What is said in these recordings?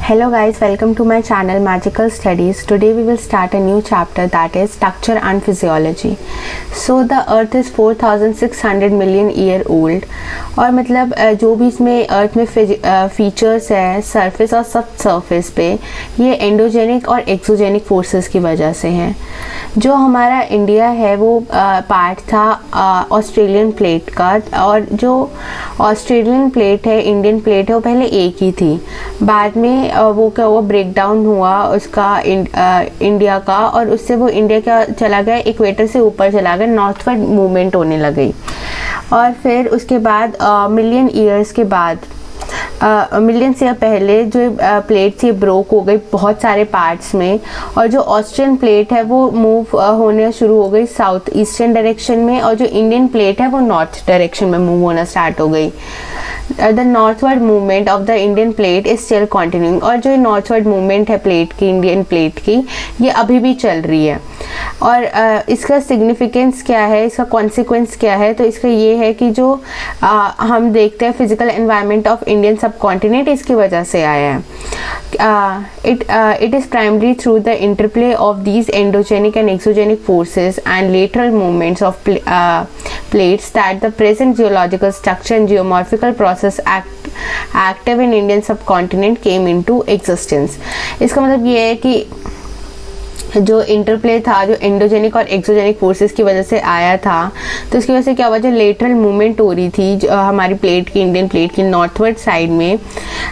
Hello guys, welcome to my channel Magical Studies. Today we will start a new chapter, that is structure and physiology. So the earth is 4600 million year old और मतलब जो भी इसमें अर्थ में features है surface और सब surface पे, ये एंडोजेनिक और एक्सोजेनिक फोर्सेस की वजह से हैं। जो हमारा इंडिया है वो पार्ट था ऑस्ट्रेलियन प्लेट का, और जो ऑस्ट्रेलियन प्लेट है इंडियन प्लेट है वो पहले एक ही थी। बाद में वो ब्रेक डाउन हुआ उसका इंडिया का, और उससे वो इंडिया का चला गया इक्वेटर से ऊपर चला गया, नॉर्थवर्ड मूवमेंट होने लगी। और फिर उसके बाद मिलियन ईयर्स के बाद मिलियन से पहले जो प्लेट थी ब्रोक हो गई बहुत सारे पार्ट्स में, और जो ऑस्ट्रियन प्लेट है वो मूव होने शुरू हो गई साउथ ईस्टर्न डायरेक्शन में, और जो इंडियन प्लेट है वो नॉर्थ डायरेक्शन में मूव होना स्टार्ट हो गई। The northward movement of the Indian plate is still continuing, और जो नॉर्थवर्ड मूवमेंट है प्लेट की, इंडियन प्लेट की, ये अभी भी चल रही है। और इसका सिग्निफिकेंस क्या है, इसका कॉन्सिक्वेंस क्या है, तो इसका ये है कि जो हम देखते हैं फिजिकल एनवायरनमेंट ऑफ इंडियन सब कॉन्टिनेंट इसकी वजह से आया है। It is primarily through the interplay of these endogenic and exogenic forces and lateral movements of plates that the present geological structure and geomorphical process active in Indian subcontinent came into existence। इसका मतलब ये है कि जो interplay था, जो endogenic और exogenic forces की वजह से आया था, तो इसकी वजह से क्या हुआ, जो लेटरल मूवमेंट हो रही थी जो हमारी प्लेट की, इंडियन प्लेट की नॉर्थवर्ड साइड में,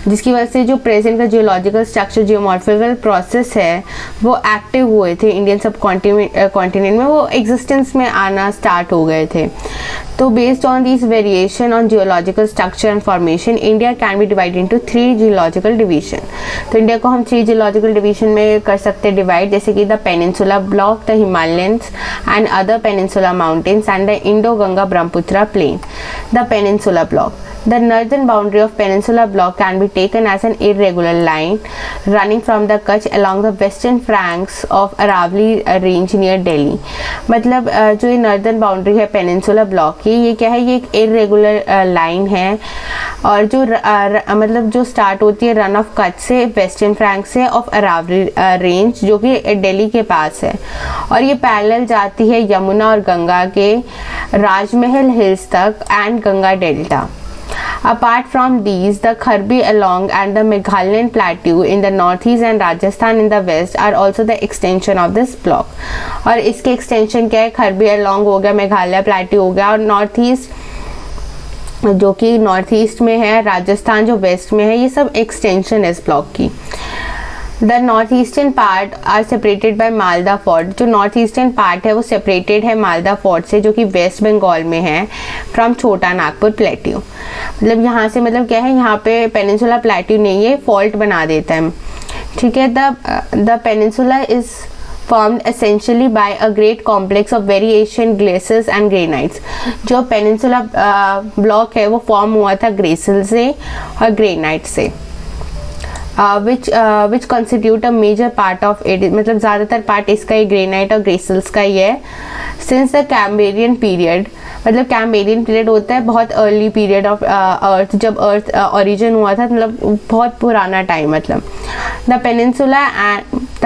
जिसकी वजह से जो प्रेजेंट का जियोलॉजिकल स्ट्रक्चर जियोमॉर्फिकल प्रोसेस है वो एक्टिव हुए थे इंडियन सब कॉन्टिनेंट में, वो एग्जिस्टेंस में आना स्टार्ट हो गए थे। तो based on this variation on geological structure and formation, India can be divided into 3 geological division. तो इंडिया को हम 3 जियोलॉजिकल डिवीजन में कर सकते हैं डिवाइड, जैसे कि the Peninsula Block, the Himalayas and other Peninsula Mountains, and the Indo-Ganga-Brahmaputra Plain. The Peninsula Block. The northern boundary of Peninsula Block can be taken as an irregular line running from the Kutch along the western flanks of Aravalli Range near Delhi। मतलब जो ये northern boundary है peninsula block की, ये क्या है, ये एक इरेगुलर लाइन है, और जो मतलब जो स्टार्ट होती है रन ऑफ कच्छ से, वेस्टर्न फ्रैंक से, ऑफ अरावली रेंज जो कि दिल्ली के पास है, और ये पैरेलल जाती है यमुना और गंगा के राजमहल हिल्स तक and Ganga delta. Apart from these, the Kharbi Along and the Meghalayan Plateau in the northeast and Rajasthan in the west are also the extension of this block। और इसके extension क्या है, खरबी अलॉन्ग हो गया, मेघालय प्लेट्यू हो गया, और नॉर्थ ईस्ट जो कि नॉर्थ ईस्ट में है, राजस्थान जो वेस्ट में है, ये सब एक्सटेंशन है इस ब्लॉक की। The north eastern part are separated by Malda fort. जो नॉर्थ ईस्टर्न पार्ट है वो सेपरेटेड है मालदा फोर्ट से, जो कि वेस्ट बंगाल में है, फ्रॉम छोटा नागपुर प्लेट्यू। मतलब यहाँ से मतलब क्या है, यहाँ पे पेनिनसुला प्लेट्यू नहीं है, फॉल्ट बना देता है, ठीक है। The peninsula is formed essentially by a great complex of variation glaciers and granites। जो पेनिनसुला ब्लॉक है वो फॉर्म हुआ था ग्लेशियर से और ग्रेनाइट से, which constitute a major part of it। मतलब ज़्यादातर पार्ट इसका ही ग्रेनाइट और ग्लेशियर्स का ही है। Since the Cambrian period, मतलब कैम्ब्रियन पीरियड होता है बहुत अर्ली पीरियड ऑफ अर्थ, जब अर्थ ओरिजिन हुआ था, मतलब बहुत पुराना टाइम। मतलब the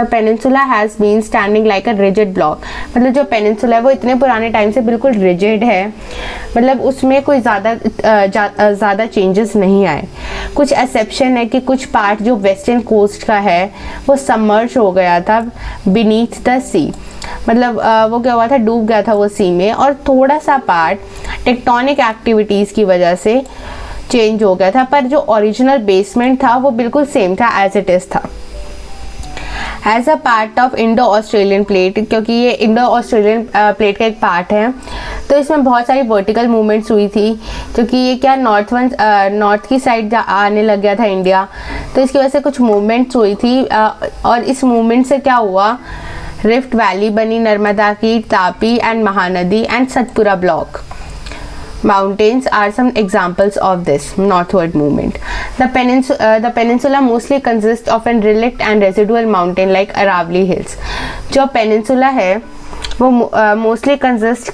peninsula has been standing like a rigid block. मतलब जो पेनिनसुला है वो इतने पुराने टाइम से बिल्कुल रिजिड है, मतलब उसमें कोई ज़्यादा चेंजेस नहीं आए। कुछ एक्सेप्शन है कि कुछ पार्ट जो वेस्टर्न कोस्ट का है वो सबमर्ज हो गया था बीनीथ द सी। मतलब वो क्या हुआ था, डूब गया था वो सी में, और थोड़ा सा पार्ट टेक्टोनिक एक्टिविटीज़ की वजह से चेंज हो गया था, पर जो ओरिजिनल बेसमेंट था वो बिल्कुल सेम था, एज इट इज़ था। As a part of Indo Australian plate, क्योंकि ये इंडो ऑस्ट्रेलियन प्लेट का एक पार्ट है, तो इसमें बहुत सारी वर्टिकल मूवमेंट्स हुई थी, क्योंकि ये क्या नॉर्थ की साइड आने लग गया था इंडिया, तो इसकी वजह से कुछ मूवमेंट्स हुई थी। और इस मूवमेंट से क्या हुआ, रिफ्ट वैली बनी, नर्मदा की, Tapi and Mahanadi and Satpura block mountains are some examples of this northward movement। The peninsula mostly consists of a relict and residual mountain like Aravalli Hills। जो peninsula है वो mostly consist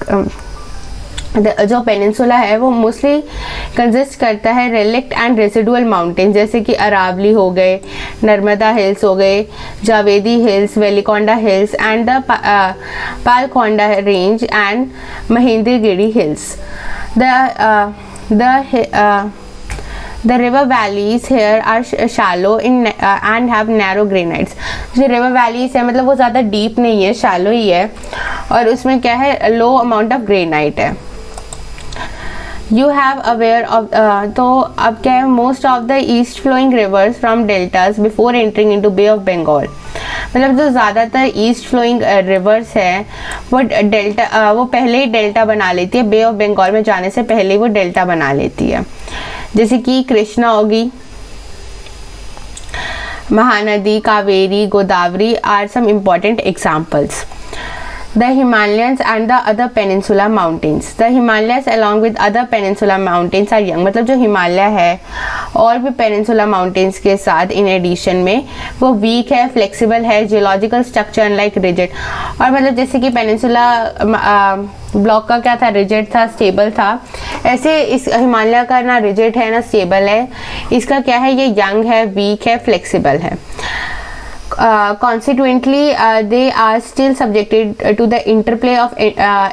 जो पेनिनसुला है वो मोस्टली कंसिस्ट करता है रेलिक्ट एंड रेसिडुअल माउंटेन, जैसे कि अरावली हो गए, नर्मदा हिल्स हो गए, Javadi hills, Velikonda hills and the Palkonda range and Mahendragiri hills. The river valleys here are shallow and have narrow granites. जो river valleys है मतलब वो ज़्यादा deep नहीं है, shallow ही है, और उसमें क्या है, low amount of granite है. You have aware of तो अब क्या है, most of the east flowing rivers from deltas before entering into Bay of Bengal. मतलब जो ज़्यादातर ईस्ट फ्लोइंग रिवर्स है वो डेल्टा, वो पहले ही डेल्टा बना लेती है, बे ऑफ बंगाल में जाने से पहले वो डेल्टा बना लेती है. जैसे कि कृष्णा होगी, Mahanadi, Kaveri, Godavari are some important examples. The Himalayas and the other peninsula mountains. The Himalayas along with other peninsula mountains are young. मतलब जो हिमालय है और भी पेनिनसुला माउंटेन्स के साथ इन एडिशन में वो वीक है, फ्लेक्सिबल है, जियोलॉजिकल स्ट्रक्चर अनलाइक रिजिड. और मतलब जैसे कि पेनिनसुला ब्लॉक का क्या था, रिजिड था, स्टेबल था, ऐसे इस हिमालय का ना रिजिड है ना स्टेबल है. इसका क्या है, ये यंग है, वीक है, फ्लेक्सिबल है. Consequently, they are still subjected to the interplay of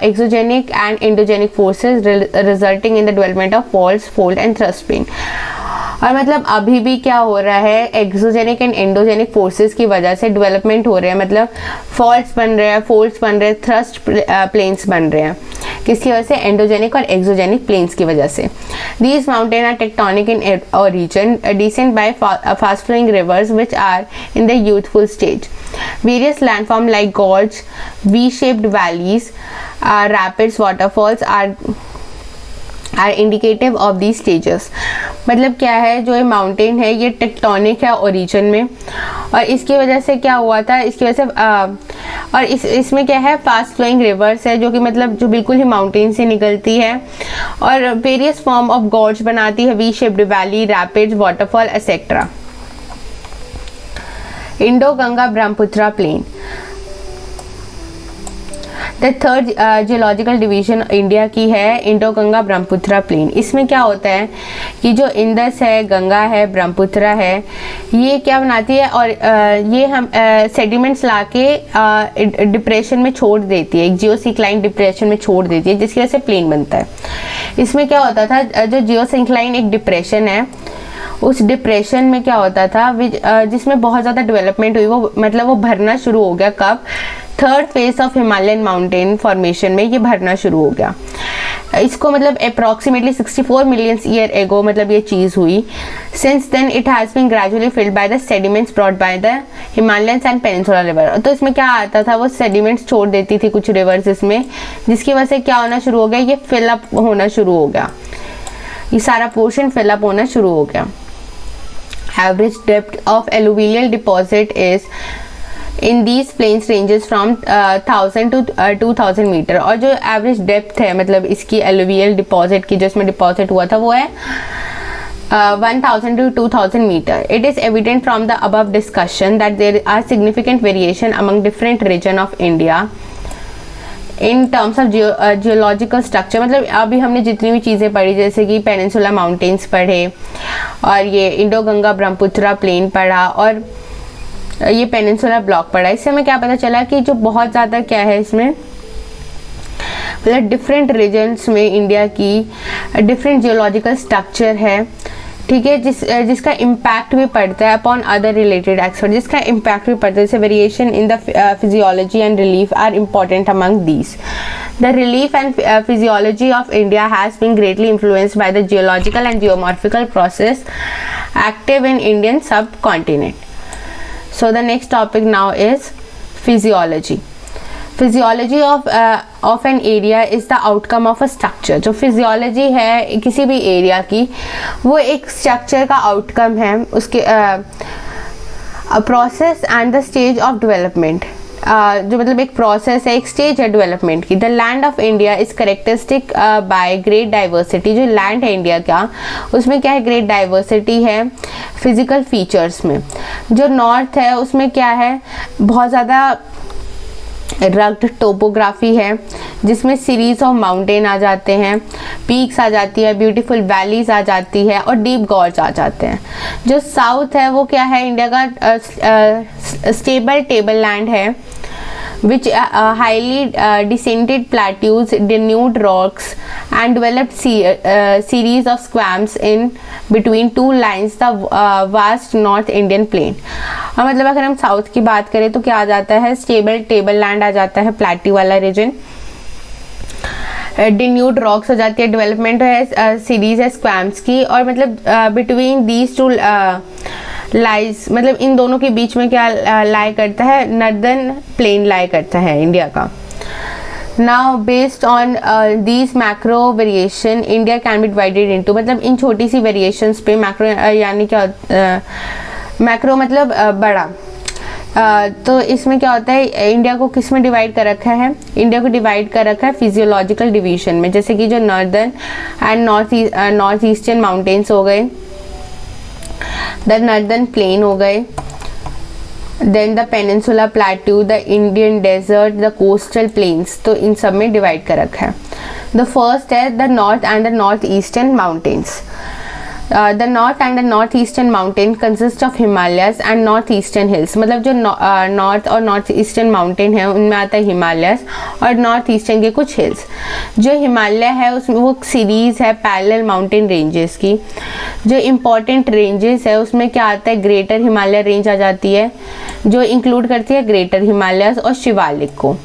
exogenic and endogenic forces resulting in the development of faults, fold and thrust plain. और मतलब अभी भी क्या हो रहा है, एक्सोजेनिक एंड एंडोजेनिक फोर्सेस की वजह से डेवलपमेंट हो रहे हैं, मतलब फॉल्ट्स बन रहे हैं, फोल्ड्स बन रहे हैं, थ्रस्ट प्लेन्स बन रहे हैं. किसकी वजह से, एंडोजेनिक और एक्सोजेनिक प्लेन्स की वजह से. These mountain are tectonic in origin, descend by fast flowing rivers which are in the youthful stage. Various landforms like gorge, V-shaped valleys, rapids, waterfalls are indicative of these stages. मतलब क्या है, जो ये mountain है ये tectonic है origin में, और इसकी वजह से क्या हुआ था, इसकी वजह से और इसमें क्या है, फास्ट फ्लोइंग रिवर्स है जो कि मतलब जो बिल्कुल ही माउंटेन से निकलती है, और वेरियस फॉर्म ऑफ गॉर्ज बनाती है, V shaped valley, rapids, waterfall etcetera. Indo Ganga Brahmaputra plain. The third geological division India की है इंडो गंगा ब्रह्मपुत्रा प्लेन. इसमें क्या होता है कि जो इंदस है, गंगा है, ब्रह्मपुत्रा है, ये क्या बनाती है, और ये हम सेडिमेंट्स लाके डिप्रेशन में छोड़ देती है, एक जियोसिंक्लाइन डिप्रेशन में छोड़ देती है, जिसकी वजह से प्लेन बनता है. इसमें क्या होता था, जो जियोसिंक्लाइन एक डिप्रेशन है, उस डिप्रेशन में क्या होता था, जिसमें बहुत ज़्यादा डेवलपमेंट हुई, वो मतलब वो भरना शुरू हो गया. कब, third phase of Himalayan mountain formation में ये भरना शुरू हो गया. इसको मतलब अप्रॉक्सीमेटली 64 मिलियन ईयर एगो मतलब ये चीज़ हुई. Since then it has been gradually filled by the sediments brought by the Himalayans and peninsula river. तो इसमें क्या आता था, वो सेडिमेंट्स छोड़ देती थी कुछ रिवर्स इसमें, जिसकी वजह से क्या होना शुरू हो गया, ये फिलअप होना शुरू हो गया, ये सारा पोर्शन फिलअप होना शुरू हो गया. Average depth of alluvial deposit is in these plains ranges from 1000 to 2000 metres. और जो एवरेज डेप्थ है मतलब इसकी alluvial deposit की, जो इसमें डिपॉजिट हुआ था, वो है 1000 to 2000 metres. It is evident from the above discussion that there are significant variation among different region of India in terms of geological structure. मतलब अभी हमने जितनी भी चीज़ें पढ़ी, जैसे कि पेनिनसुला माउंटेन्स पढ़े, और ये इंडो गंगा ब्रह्मपुत्रा प्लेन पढ़ा, और ये पेनिनसुला ब्लॉक पढ़ा, इससे हमें क्या पता चला कि जो बहुत ज़्यादा क्या है इसमें, मतलब डिफरेंट रीजन्स में इंडिया की डिफरेंट जियोलॉजिकल स्ट्रक्चर है, ठीक है, जिसका इम्पैक्ट भी पड़ता है अपॉन अदर रिलेटेड एक्सपर्ट, जिसका इम्पैक्ट भी पड़ता है. जैसे variation in the physiology and relief are important among these. The relief and physiology of India has been greatly influenced by the geological and geomorphical process active in Indian subcontinent. So the next topic now is physiology. Physiology of an area is the outcome of a structure. जो physiology है किसी भी area की, वो एक structure का outcome है, उसके process and the stage of development. जो मतलब एक प्रोसेस है, एक स्टेज है डेवलपमेंट की. The land of India is characteristic by great diversity. जो लैंड है इंडिया का, उसमें क्या है, ग्रेट डाइवर्सिटी है फिजिकल फीचर्स में. जो नॉर्थ है उसमें क्या है, बहुत ज़्यादा रग्ड टोपोग्राफी है जिसमें सीरीज ऑफ माउंटेन आ जाते हैं, पीक्स आ जाती है, ब्यूटीफुल वैलीज आ जाती है और डीप गॉर्ज आ जाते हैं। जो साउथ है वो क्या है, इंडिया का स्टेबल टेबल लैंड है which highly descended plateaus, denuded rocks and developed series of swamps in between two lines the vast North Indian plain। और मतलब अगर हम साउथ की बात करें तो क्या आ जाता है, स्टेबल टेबल लैंड आ जाता है, प्लेट्यू वाला रीजन, डिन्यूड रॉक्स हो जाती है, डेवलपमेंट है सीरीज है स्क्वैम्स की, और मतलब बिटवीन दीज टू लाइज, मतलब इन दोनों के बीच में क्या लाई करता है, नर्दर्न प्लेन लाई करता है इंडिया का। Now based on these macro variation India can be divided into, मतलब इन छोटी सी वेरिएशंस पे मैक्रो यानी क्या, मैक्रो मतलब बड़ा, तो इसमें क्या होता है, इंडिया को किस में डिवाइड कर रखा है, इंडिया को डिवाइड कर रखा है फिजियोलॉजिकल डिवीजन में, जैसे कि जो northern and north eastern mountains हो गए, द नॉर्दर्न प्लेन हो गए, then the peninsula plateau, the Indian desert, the coastal plains, तो इन सब में डिवाइड कर रखा है। द फर्स्ट है the north and the north eastern mountains. The north and the north eastern mountain consist of Himalayas and north eastern hills। मतलब जो नॉर्थ और नॉर्थ ईस्टर्न माउंटेन है उनमें आता है हिमालयस और नॉर्थ ईस्टर्न के कुछ हिल्स। जो हिमालय है उसमें वो सीरीज है पैरेलल माउंटेन रेंजेस की। जो इम्पोर्टेंट रेंजेस है उसमें क्या आता है, ग्रेटर हिमालय रेंज आ जाती है जो इंक्लूड करती है ग्रेटर हिमालयस और शिवालिक को।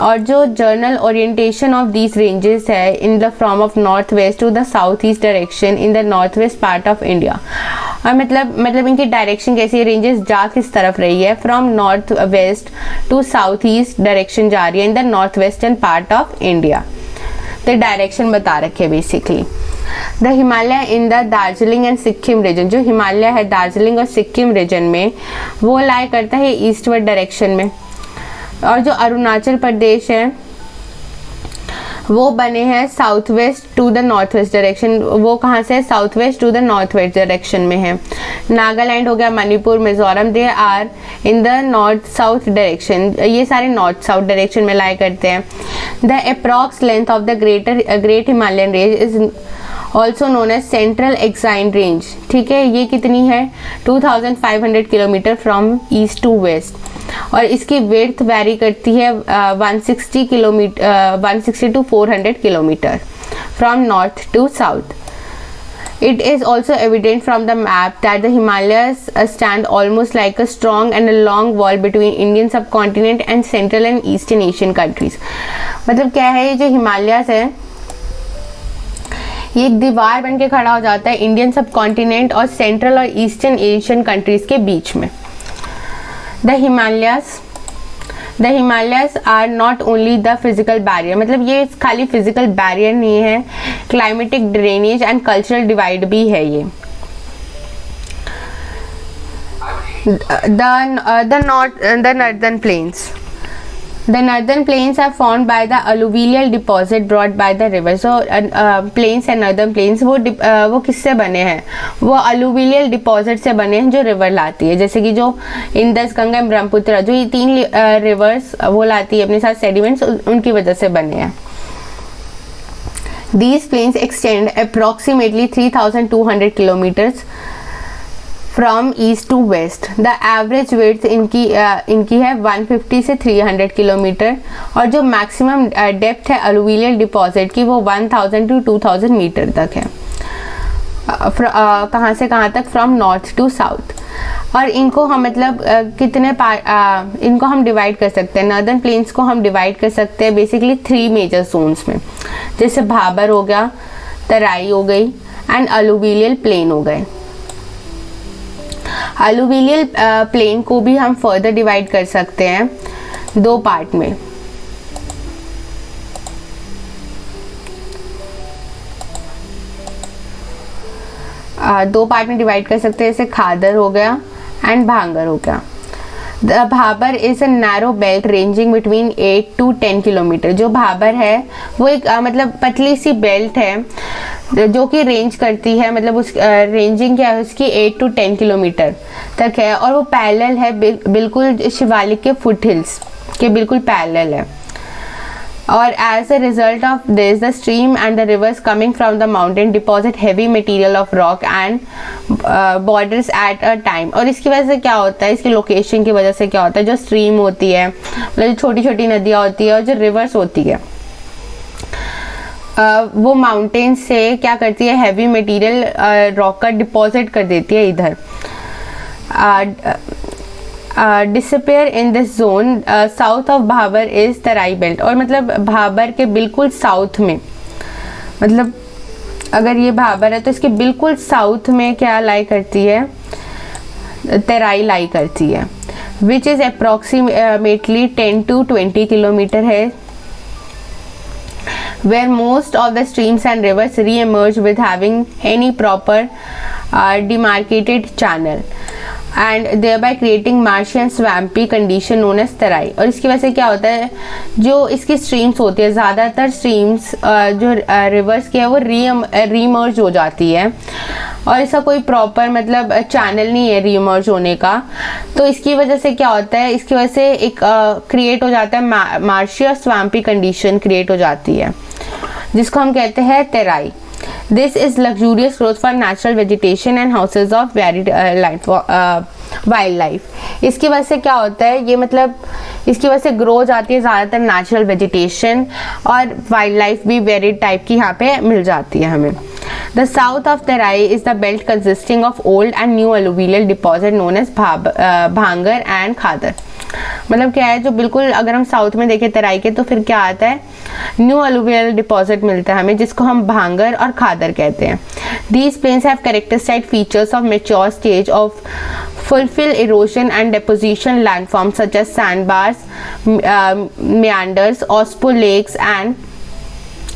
और जो general orientation of these ranges है in the from of north west to the south east direction in the north west part of India. और मतलब इनकी डायरेक्शन कैसी है, रेंजेस जा किस तरफ रही है, from north west to south east direction जा रही है in the north western part of India. तो डायरेक्शन बता रखे basically. The Himalaya in the Darjeeling and Sikkim region, जो हिमालय है दार्जिलिंग और सिक्किम रीजन में वो लाई करता है ईस्टवर्ड डायरेक्शन में। और जो अरुणाचल प्रदेश है वो बने हैं south west to the north west direction, वो कहाँ से है, south west to the north west direction में है। नागालैंड हो गया, Manipur, Mizoram, they are in the north south direction, ये सारे नॉर्थ साउथ डायरेक्शन में लाई करते हैं। The approx length of the great Himalayan range is also known as central axial range. ठीक है, ये कितनी है, 2500 kilometre from east to waste, और इसकी विड्थ वैरी करती है 160 to 400 kilometre from north to south. It is also evident from the map that the Himalayas stand almost like a strong and a long wall between Indian subcontinent and Central and Eastern Asian countries। मतलब क्या है, ये जो Himalayas है ये एक दीवार बन के खड़ा हो जाता है इंडियन सब कॉन्टिनेंट और सेंट्रल और ईस्टर्न एशियन कंट्रीज के बीच में। The Himalayas are not only the physical barrier, मतलब ये खाली फिजिकल बैरियर नहीं है, climatic drainage and cultural divide भी है ये। The northern plains, the northern plains are formed by the alluvial deposit brought by the river। so plains and northern plains वो किससे बने हैं, वो alluvial deposit से बने हैं जो रिवर लाती है, जैसे कि जो इंदस, गंगा, ब्रह्मपुत्र, जो ये तीन रिवर्स वो लाती है अपने साथ सेडिमेंट्स, उनकी वजह से बने हैं। These plains extend approximately 3200 kilometers from east to west. The average width इनकी है 150 से 300 किलोमीटर, और जो मैक्सिमम डेप्थ है अलुवियल डिपॉजिट की वो 1000 टू 2000 मीटर तक है। कहाँ से कहाँ तक, फ्रॉम नॉर्थ टू साउथ। और इनको हम मतलब इनको हम डिवाइड कर सकते हैं, नॉर्दर्न प्लेन्स को हम डिवाइड कर सकते हैं बेसिकली 3 मेजर जोन्स में, जैसे भाबर हो गया, तराई हो गई एंड अलुवियल प्लेन हो गए। अलुवियल प्लेन को भी हम फर्दर डिवाइड कर सकते हैं 2 पार्ट में। दो पार्ट में डिवाइड कर सकते हैं, जैसे खादर हो गया एंड भांगर हो गया। The Bhabar is a narrow belt ranging between 8 to 10 kilometre. जो भाबर है वो एक मतलब पतली सी बेल्ट है जो कि रेंज करती है, मतलब उस रेंजिंग क्या है उसकी 8 to 10 किलोमीटर तक है, और वो पैरेलल है बिल्कुल शिवालिक के फुट हिल्स के बिल्कुल पैरेलल है। और as a result of this, the stream and the rivers coming from the mountain deposit heavy material of rock and borders at a time। और इसकी वजह से क्या होता है, इसकी लोकेशन की वजह से क्या होता है, जो स्ट्रीम होती है मतलब जो छोटी छोटी नदियाँ होती है और जो रिवर्स होती है वो माउंटेन से क्या करती है, हैवी मटेरियल रॉक का डिपॉजिट कर देती है इधर। Disappear in this zone south of Bhabar is Terai belt. और मतलब भाबर के बिल्कुल साउथ में, मतलब अगर ये भाबर है तो इसके बिल्कुल साउथ में क्या लाई करती है, तराई लाई करती है, which is approximately 10 to 20 kilometre है, where most of the streams and rivers re-emerge with having any proper demarcated channel and thereby creating marshy and swampy condition known as तराई। और इसकी वजह से क्या होता है, जो इसकी स्ट्रीम्स होती है, ज़्यादातर स्ट्रीम्स जो रिवर्स की है वो रीमर्ज हो जाती है और इसका कोई प्रॉपर मतलब चैनल नहीं है रीमर्ज होने का। तो इसकी वजह से क्या होता है, इसकी वजह से एक क्रिएट हो जाता है मार्शी और स्वैम्पी कंडीशन क्रिएट हो जाती है, जिसको हम कहते हैं तराई। This is luxurious growth for natural vegetation and houses of varied wildlife। इसकी वजह से क्या होता है, ये मतलब इसकी वजह से ग्रो हो जाती है ज़्यादातर नेचुरल वेजिटेशन और वाइल्ड लाइफ भी वेरिड टाइप की यहाँ पे मिल जाती है हमें। The south of Terai is the belt consisting of old and new alluvial deposit known as भांगर and खादर। मतलब क्या है, जो बिल्कुल अगर हम साउथ में देखें तराई के तो फिर क्या आता है, न्यू अलुवियल डिपॉजिट मिलता है हमें, जिसको हम भांगर और खादर कहते हैं। These plains have characteristic features of mature stage of fulfill erosion and deposition landforms such as sandbars, meanders, Oxbow lakes and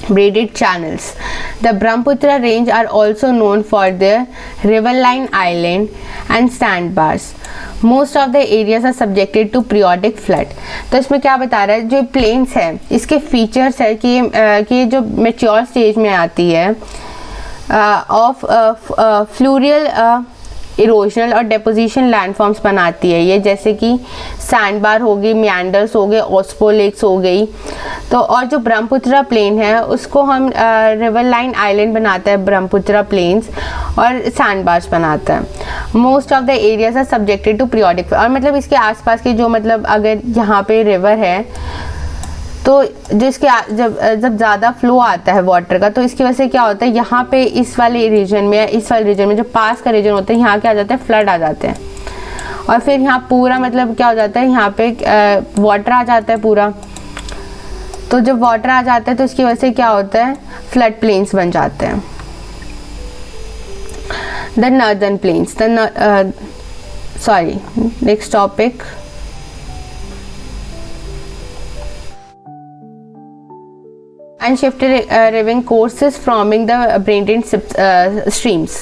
braided channels। The Brahmaputra range are also known for their riverine island and sandbars। Most of the areas are subjected to periodic flood। तो इसमें क्या बता रहा है, जो planes है इसके features है कि जो मेच्योर स्टेज में आती है ऑफ फ्लूरियल इरोजनल और डेपोजिशन लैंडफॉर्म्स बनाती है ये, जैसे कि सैंडबार हो गई, मियांडर्स हो गए, ऑस्पो लेक्स हो गई। तो और जो ब्रह्मपुत्रा प्लेन है उसको हम रिवरलाइन आइलैंड बनाता है ब्रह्मपुत्रा प्लेन्स और सैंडबार्स बनाता है। Most of the areas are subjected to periodic. और मतलब इसके आसपास के जो मतलब अगर यहाँ पे रिवर है तो जिसके जब ज़्यादा फ्लो आता है वाटर का तो इसकी वजह से क्या होता है, यहाँ पे इस वाले रीजन में जो पास का रीजन होता है यहाँ क्या आ जाता है, फ्लड आ जाते हैं। और फिर यहाँ पूरा मतलब क्या हो जाता है, यहाँ पे वाटर आ जाता है पूरा। तो जब वाटर आ जाता है तो इसकी वजह से क्या होता है, फ्लड प्लेन्स बन जाते हैं। The northern planes, next topic. And shifted river courses forming the braided streams।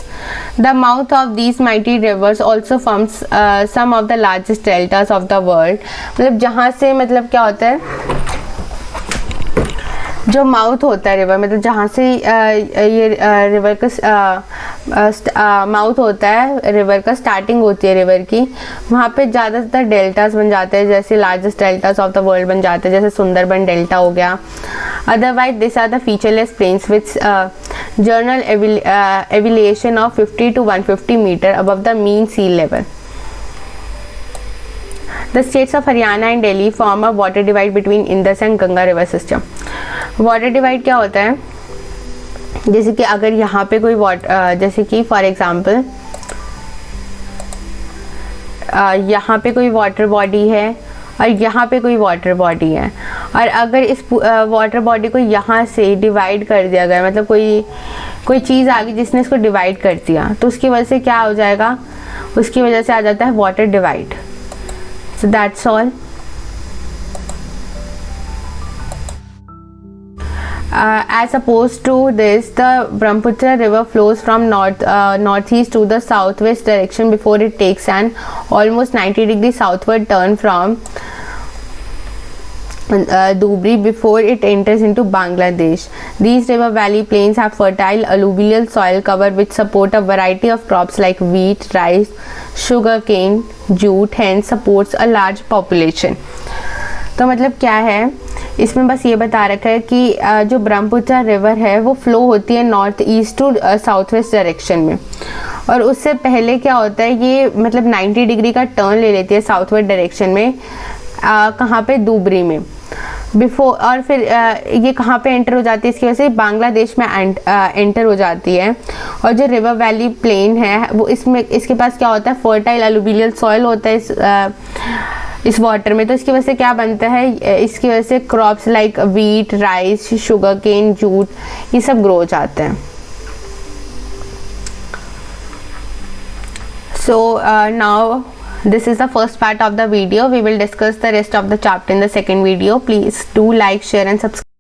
The mouth of these mighty rivers also forms some of the largest deltas of the world। मतलब जहाँ से मतलब क्या होता है, जो माउथ होता है रिवर मतलब जहाँ से ये रिवर का माउथ होता है, रिवर का स्टार्टिंग होती है रिवर की, वहाँ पे ज़्यादातर डेल्टास बन जाते हैं, जैसे largest deltas of the world बन जाते हैं, जैसे सुंदरबन डेल्टा हो गया। Otherwise this are the featureless plains with general elevation of 50 to 150 metre above the mean sea level. The states of Haryana and Delhi form a water divide between Indus and Ganga river system। Water divide क्या होता है, जैसे कि अगर यहाँ पे कोई water जैसे कि फॉर एग्जांपल यहाँ पे कोई वाटर बॉडी है और यहाँ पे कोई वाटर बॉडी है, और अगर इस वाटर बॉडी को यहाँ से डिवाइड कर दिया गया, मतलब कोई चीज़ आ गई जिसने इसको डिवाइड कर दिया, तो उसकी वजह से क्या हो जाएगा, उसकी वजह से आ जाता है water divide. So that's all. As opposed to this, the Brahmaputra river flows from northeast to the southwest direction before it takes an almost 90-degree southward turn from Dhubri before it enters into Bangladesh। These river valley plains have fertile alluvial soil cover which support a variety of crops like wheat, rice, sugarcane, jute, hence supports a large population। तो मतलब क्या है इसमें, बस ये बता रखा है कि जो ब्रह्मपुत्र रिवर है वो फ्लो होती है north east to south west direction में, और उससे पहले क्या होता है ये मतलब 90 डिग्री का टर्न ले लेती है साउथ वेस्ट डायरेक्शन में, कहाँ पे, धुबरी में बिफोर, और फिर ये कहाँ पे एंटर हो जाती है, इसकी वजह से बांग्लादेश में एंटर हो जाती है। और जो रिवर वैली प्लेन है वो इसमें, इसके पास क्या होता है, फर्टाइल अलुवियल सॉइल होता है इस वाटर में, तो इसकी वजह से क्या बनता है, इसकी वजह से crops like wheat, rice, sugar cane, jute, ये सब ग्रो हो जाते हैं। So now this is the first part of the video. We will discuss the rest of the chapter in the second video. Please do like, share and subscribe.